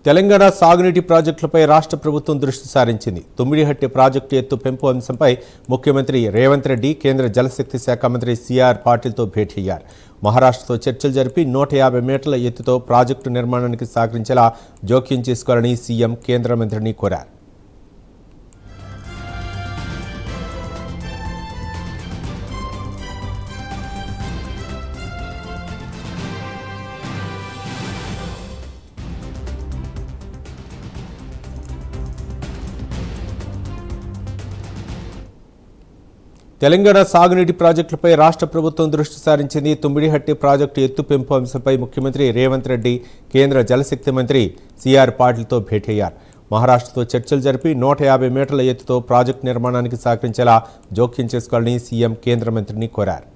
తెలంగాణ సాగునీటి ప్రాజెక్టులపై రాష్ట్ర ప్రభుత్వం దృష్టి సారించింది. తుమ్మిడిహట్టి ప్రాజెక్టు ఎత్తు పెంపు అంశంపై ముఖ్యమంత్రి రేవంత్ రెడ్డి కేంద్ర జలశక్తి శాఖ మంత్రి సిఆర్ పాటిల్తో భేటీ అయ్యారు. మహారాష్ట్రతో చర్చలు జరిపి 150 మీటర్ల ఎత్తుతో ప్రాజెక్టు నిర్మాణానికి సహకరించేలా జోక్యం చేసుకోవాలని సీఎం కేంద్ర మంత్రిని కోరారు. తెలంగాణ సాగునీటి ప్రాజెక్టులపై రాష్ట్ర ప్రభుత్వం దృష్టి సారించింది. తుమ్మిడిహట్టి ప్రాజెక్టు ఎత్తు పెంపు అంశంపై ముఖ్యమంత్రి రేవంత్ రెడ్డి కేంద్ర జలశక్తి మంత్రి సిఆర్ పాటిల్తో భేటీ అయ్యారు. మహారాష్ట్రతో చర్చలు జరిపి 150 మీటర్ల ఎత్తుతో ప్రాజెక్టు నిర్మాణానికి సహకరించేలా జోక్యం చేసుకోవాలని సీఎం కేంద్ర మంత్రిని కోరారు.